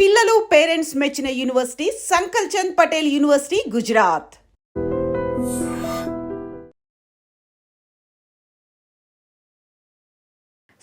పిల్లలు పేరెంట్స్ మెచ్చిన university సంకల్ Chand Patel university Gujarat.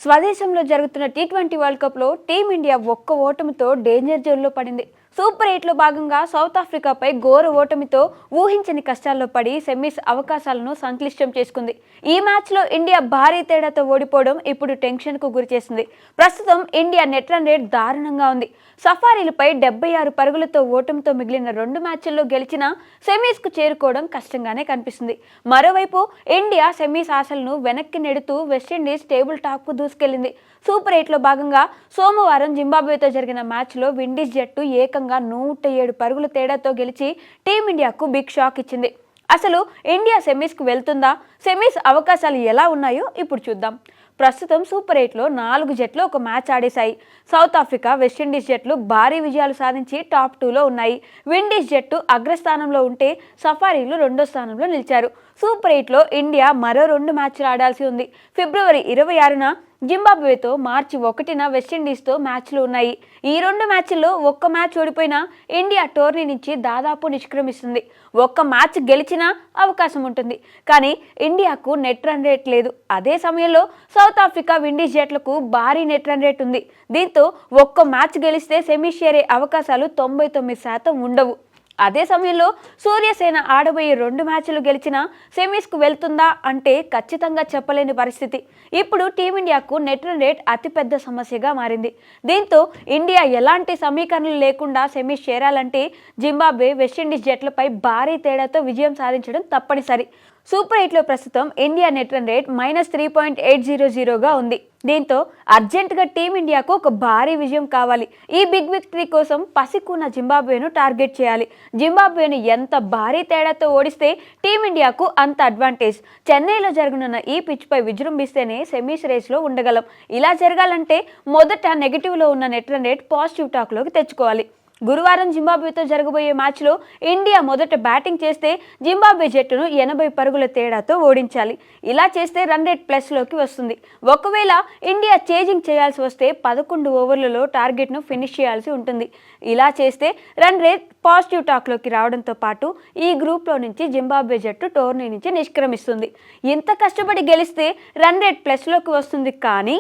స్వదేశంలో జరుగుతున్న టీ20 వరల్డ్ కప్లో టీమిండియా ఒక్క ఓటమితో డేంజర్ జోన్లో పడింది. సూపర్ 8లో భాగంగా సౌత్ ఆఫ్రికాపై ఘోర ఓటమితో ఊహించని కష్టాల్లో పడి సెమీస్ అవకాశాలను సంక్లిష్టం చేసుకుంది. ఈ మ్యాచ్లో ఇండియా భారీ తేడాతో ఓడిపోవడం ఇప్పుడు టెన్షన్కు గురిచేసింది. ప్రస్తుతం ఇండియా నెట్ రన్ రేట్ దారుణంగా ఉంది. సఫారీలపై 76 పరుగులతో ఓటమితో మిగిలిన 2 మ్యాచ్ల్లో గెలిచినా సెమీస్కు చేరుకోవడం కష్టంగానే కనిపిస్తుంది. మరోవైపు ఇండియా సెమీస్ ఆశలను వెనక్కి నెడుతూ వెస్టిండీస్ టేబుల్ టాప్కు దూసుకెళ్లింది. సూపర్ 8లో భాగంగా సోమవారం జింబాబ్వేతో జరిగిన మ్యాచ్లో విండీస్ జట్టు ఏకంగా 107 పరుగుల తేడాతో గెలిచి టీమిండియాకు బిగ్ షాక్ ఇచ్చింది. అసలు ఇండియా సెమీస్కు వెళ్తుందా? సెమీస్ అవకాశాలు ఎలా ఉన్నాయో ఇప్పుడు చూద్దాం. ప్రస్తుతం సూపర్ 8లో 4 జట్లు ఒక మ్యాచ్ ఆడేశాయి. సౌత్ ఆఫ్రికా, వెస్టిండీస్ జట్లు భారీ విజయాలు సాధించి టాప్ 2లో ఉన్నాయి. విండీస్ జట్టు అగ్రస్థానంలో ఉంటే సఫారీలు 2వ స్థానంలో నిలిచారు. సూపర్ 8లో ఇండియా మరో 2 మ్యాచ్లు ఆడాల్సి ఉంది. ఫిబ్రవరి 26న జింబాబ్వేతో, మార్చి 1న వెస్టిండీస్తో మ్యాచ్లు ఉన్నాయి. ఈ 2 మ్యాచ్ల్లో ఒక్క మ్యాచ్ ఓడిపోయినా ఇండియా టోర్నీ నుంచి దాదాపు నిష్క్రమిస్తుంది. ఒక్క మ్యాచ్ గెలిచినా అవకాశం ఉంటుంది. కానీ ఇండియాకు నెట్ రన్ రేట్ లేదు. అదే సమయంలో సౌత్ ఆఫ్రికా, విండీస్ జట్లకు భారీ నెట్ రన్ రేట్ ఉంది. దీంతో ఒక్క మ్యాచ్ గెలిస్తే సెమీస్ చేరే అవకాశాలు 99% ఉండవు. అదే సమయంలో సూర్యసేన ఆడబోయే 2 మ్యాచ్లు గెలిచినా సెమీస్కు వెళ్తుందా అంటే ఖచ్చితంగా చెప్పలేని పరిస్థితి. ఇప్పుడు టీమిండియాకు నెట్ రన్ రేట్ అతిపెద్ద సమస్యగా మారింది. దీంతో ఇండియా ఎలాంటి సమీకరణలు లేకుండా సెమీస్ చేరాలంటే జింబాబ్వే, వెస్టిండీస్ జట్లపై భారీ తేడాతో విజయం సాధించడం తప్పనిసరి. సూపర్ 8లో ప్రస్తుతం ఇండియా నెట్ రన్ రేట్ -3.800గా ఉంది. దీంతో అర్జెంటుగా టీమిండియాకు ఒక భారీ విజయం కావాలి. ఈ బిగ్ విక్టరీ కోసం పసికూన జింబాబ్వేను టార్గెట్ చేయాలి. జింబాబ్వేను ఎంత భారీ తేడాతో ఓడిస్తే టీమిండియాకు అంత అడ్వాంటేజ్. చెన్నైలో జరగనున్న ఈ పిచ్పై విజృంభిస్తేనే సెమీస్ రేస్లో ఉండగలం. ఇలా జరగాలంటే మొదట నెగిటివ్లో ఉన్న నెట్ రన్ రేట్ పాజిటివ్ టాక్లోకి తెచ్చుకోవాలి. గురువారం జింబాబ్వేతో జరగబోయే మ్యాచ్లో ఇండియా మొదట బ్యాటింగ్ చేస్తే జింబాబ్వే జట్టును 80 పరుగుల తేడాతో ఓడించాలి. ఇలా చేస్తే రన్ రేట్ ప్లస్లోకి వస్తుంది. ఒకవేళ ఇండియా చేజింగ్ చేయాల్సి వస్తే 11 ఓవర్లలో టార్గెట్ను ఫినిష్ చేయాల్సి ఉంటుంది. ఇలా చేస్తే రన్ రేట్ పాజిటివ్ టాక్లోకి రావడంతో పాటు ఈ గ్రూప్లో నుంచి జింబాబ్వే జట్టు టోర్నీ నుంచి నిష్క్రమిస్తుంది. ఇంత కష్టపడి గెలిస్తే రన్ రేట్ ప్లస్లోకి వస్తుంది. కానీ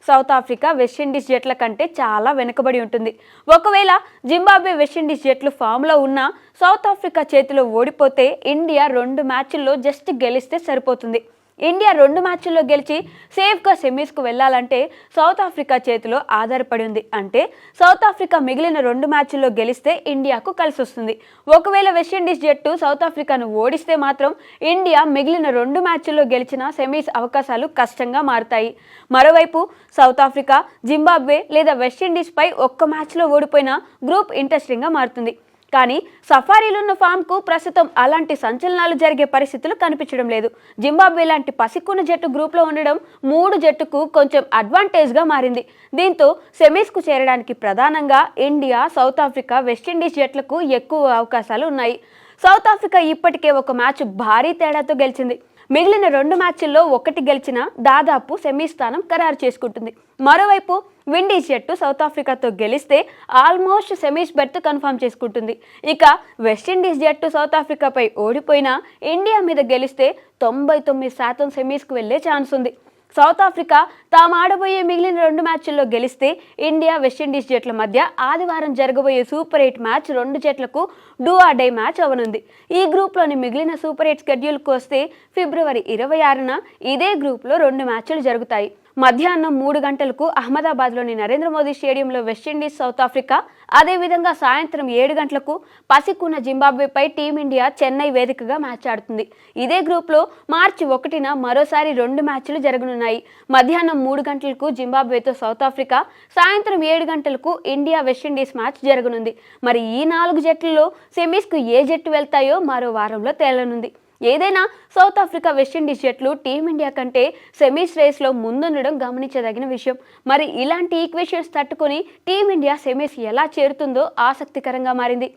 సౌత్ ఆఫ్రికా, వెస్టిండీస్ జట్ల కంటే చాలా వెనుకబడి ఉంటుంది. ఒకవేళ జింబాబ్వే, వెస్టిండీస్ జట్లు ఫామ్లో ఉన్నా సౌత్ ఆఫ్రికా చేతిలో ఓడిపోతే ఇండియా 2 మ్యాచ్ల్లో జస్ట్ గెలిస్తే సరిపోతుంది. ఇండియా 2 మ్యాచ్ల్లో గెలిచి సేఫ్గా సెమీస్కు వెళ్లాలంటే సౌత్ ఆఫ్రికా చేతిలో ఆధారపడి ఉంది. అంటే సౌత్ ఆఫ్రికా మిగిలిన 2 మ్యాచ్ల్లో గెలిస్తే ఇండియాకు కలిసి వస్తుంది. ఒకవేళ వెస్టిండీస్ జట్టు సౌత్ ఆఫ్రికాను ఓడిస్తే మాత్రం ఇండియా మిగిలిన 2 మ్యాచ్ల్లో గెలిచిన సెమీస్ అవకాశాలు కష్టంగా మారుతాయి. మరోవైపు సౌత్ ఆఫ్రికా, జింబాబ్వే లేదా వెస్టిండీస్పై ఒక్క మ్యాచ్లో ఓడిపోయినా గ్రూప్ ఇంట్రెస్టింగ్గా మారుతుంది. కానీ సఫారీలున్న ఫామ్కు ప్రస్తుతం అలాంటి సంచలనాలు జరిగే పరిస్థితులు కనిపించడం లేదు. జింబాబ్వే లాంటి పసికూన జట్టు గ్రూప్లో ఉండడం 3 జట్టుకు కొంచెం అడ్వాంటేజ్గా మారింది. దీంతో సెమీస్కు చేరడానికి ప్రధానంగా ఇండియా, సౌత్ ఆఫ్రికా, వెస్టిండీస్ జట్లకు ఎక్కువ అవకాశాలు ఉన్నాయి. సౌత్ ఆఫ్రికా ఇప్పటికే ఒక మ్యాచ్ భారీ తేడాతో గెలిచింది. మిగిలిన 2 మ్యాచ్ల్లో 1 గెలిచినా దాదాపు సెమీ స్థానం ఖరారు చేసుకుంటుంది. మరోవైపు విండీస్ జట్టు సౌత్ ఆఫ్రికాతో గెలిస్తే ఆల్మోస్ట్ సెమీస్ బెర్త్ కన్ఫర్మ్ చేసుకుంటుంది. ఇక వెస్టిండీస్ జట్టు సౌత్ ఆఫ్రికాపై ఓడిపోయినా ఇండియా మీద గెలిస్తే 99% సెమీస్కు వెళ్లే ఛాన్స్ ఉంది. సౌత్ ఆఫ్రికా తాము ఆడబోయే మిగిలిన 2 మ్యాచ్ల్లో గెలిస్తే ఇండియా, వెస్టిండీస్ జట్ల మధ్య ఆదివారం జరగబోయే సూపర్ 8 మ్యాచ్ 2 జట్లకు డూ ఆర్ డై మ్యాచ్ అవనుంది. ఈ గ్రూప్లోని మిగిలిన సూపర్ 8 స్కెడ్యూల్కు వస్తే ఫిబ్రవరి 26న ఇదే గ్రూప్లో 2 మ్యాచ్లు జరుగుతాయి. మధ్యాహ్నం 3 గంటలకు అహ్మదాబాద్లోని నరేంద్ర మోదీ స్టేడియంలో వెస్టిండీస్, సౌత్ ఆఫ్రికా, అదేవిధంగా సాయంత్రం 7 గంటలకు పసికూన జింబాబ్వేపై టీమిండియా చెన్నై వేదికగా మ్యాచ్ ఆడుతుంది. ఇదే గ్రూప్లో మార్చి 1న మరోసారి 2 మ్యాచ్లు జరగనున్నాయి. మధ్యాహ్నం 3 గంటలకు జింబాబ్వేతో సౌత్ ఆఫ్రికా, సాయంత్రం 7 గంటలకు ఇండియా, వెస్టిండీస్ మ్యాచ్ జరగనుంది. మరి ఈ 4 జట్లలో సెమీస్కు ఏ జట్టు వెళ్తాయో మరో వారంలో తేలనుంది. ఏదైనా సౌత్ ఆఫ్రికా, వెస్టిండీస్ జట్లు టీమిండియా కంటే సెమీస్ రేస్లో ముందుండడం గమనించదగిన విషయం. మరి ఇలాంటి ఈక్వేషన్స్ తట్టుకొని టీమిండియా సెమీస్ ఎలా చేరుతుందో ఆసక్తికరంగా మారింది.